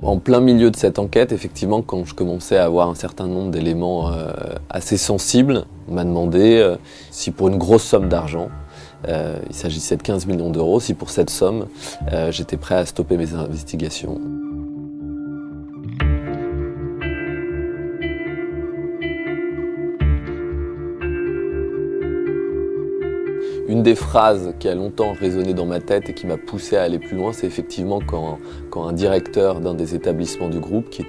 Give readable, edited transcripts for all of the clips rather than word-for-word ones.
En plein milieu de cette enquête, effectivement, quand je commençais à avoir un certain nombre d'éléments assez sensibles, on m'a demandé si pour une grosse somme d'argent, il s'agissait de 15 millions d'euros, si pour cette somme, j'étais prêt à stopper mes investigations. Une des phrases qui a longtemps résonné dans ma tête et qui m'a poussé à aller plus loin, c'est effectivement quand un directeur d'un des établissements du groupe qui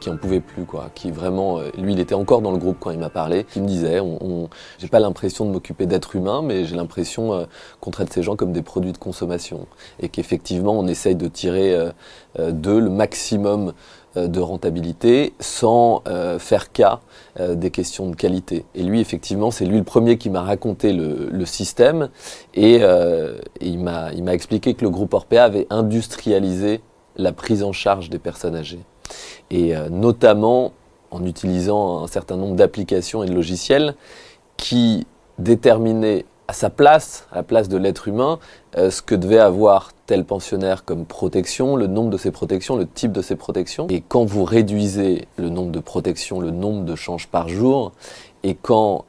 en pouvait plus, quoi, qui vraiment, lui il était encore dans le groupe quand il m'a parlé, qui me disait j'ai pas l'impression de m'occuper d'êtres humains, mais j'ai l'impression qu'on traite ces gens comme des produits de consommation et qu'effectivement on essaye de tirer d'eux le maximum de rentabilité sans faire cas des questions de qualité. Et lui, effectivement, c'est lui le premier qui m'a raconté le système et il m'a expliqué que le groupe Orpea avait industrialisé la prise en charge des personnes âgées. Et notamment en utilisant un certain nombre d'applications et de logiciels qui déterminaient à la place de l'être humain, ce que devait avoir tel pensionnaire comme protection, le nombre de ses protections, le type de ses protections. Et quand vous réduisez le nombre de protections, le nombre de changes par jour, et quand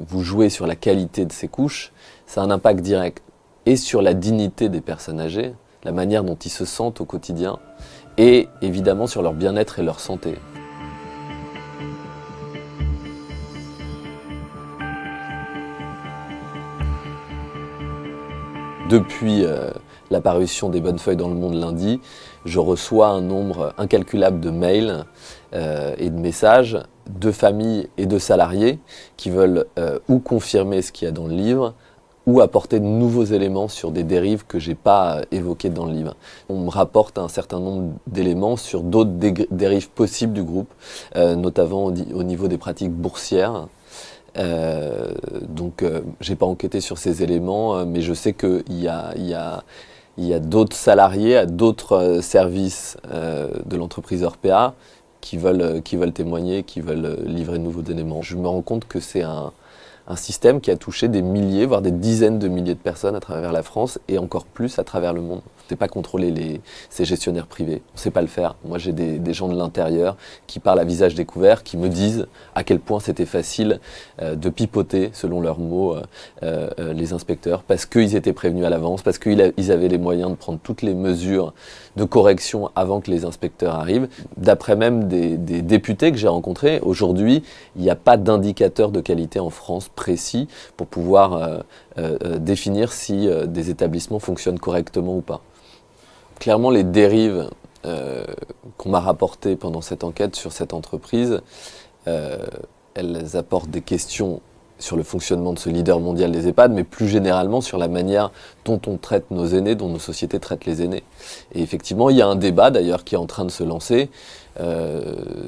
vous jouez sur la qualité de ces couches, ça a un impact direct et sur la dignité des personnes âgées, la manière dont ils se sentent au quotidien, et évidemment sur leur bien-être et leur santé. Depuis l'apparition des Bonnes Feuilles dans le Monde lundi, je reçois un nombre incalculable de mails et de messages de familles et de salariés qui veulent ou confirmer ce qu'il y a dans le livre ou apporter de nouveaux éléments sur des dérives que je n'ai pas évoquées dans le livre. On me rapporte un certain nombre d'éléments sur d'autres dérives possibles du groupe, notamment au niveau des pratiques boursières. J'ai pas enquêté sur ces éléments, mais je sais qu'il y a d'autres salariés à d'autres services de l'entreprise Orpea qui veulent témoigner, qui veulent livrer de nouveaux éléments. Je me rends compte que c'est un système qui a touché des milliers, voire des dizaines de milliers de personnes à travers la France et encore plus à travers le monde. On ne sait pas contrôler ces gestionnaires privés, on ne sait pas le faire. Moi j'ai des gens de l'intérieur qui parlent à visage découvert, qui me disent à quel point c'était facile de selon leurs mots, les inspecteurs, parce qu'ils étaient prévenus à l'avance, parce qu'ils avaient les moyens de prendre toutes les mesures de correction avant que les inspecteurs arrivent. D'après même des députés que j'ai rencontrés, aujourd'hui, il n'y a pas d'indicateur de qualité en France précis pour pouvoir définir si des établissements fonctionnent correctement ou pas. Clairement, les dérives qu'on m'a rapportées pendant cette enquête sur cette entreprise, elles apportent des questions sur le fonctionnement de ce leader mondial des EHPAD, mais plus généralement sur la manière dont on traite nos aînés, dont nos sociétés traitent les aînés. Et effectivement, il y a un débat d'ailleurs qui est en train de se lancer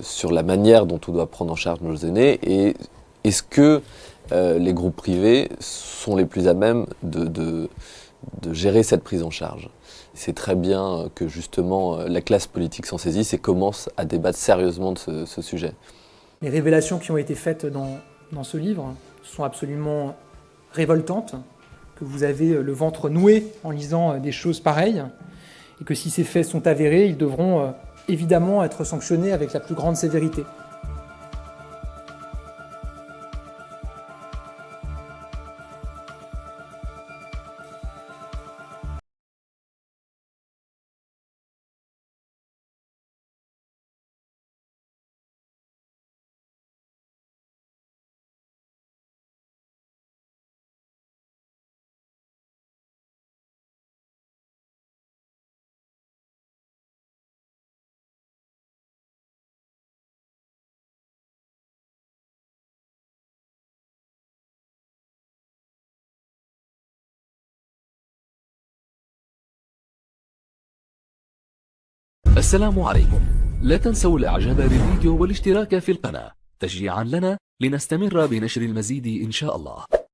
sur la manière dont on doit prendre en charge nos aînés et est-ce que les groupes privés sont les plus à même de gérer cette prise en charge. C'est très bien que justement la classe politique s'en saisisse et commence à débattre sérieusement de ce sujet. Les révélations qui ont été faites dans ce livre sont absolument révoltantes, que vous avez le ventre noué en lisant des choses pareilles, et que si ces faits sont avérés, ils devront évidemment être sanctionnés avec la plus grande sévérité. السلام عليكم. لا تنسوا الاعجاب بالفيديو والاشتراك في القناة تشجيعا لنا لنستمر بنشر المزيد إن شاء الله.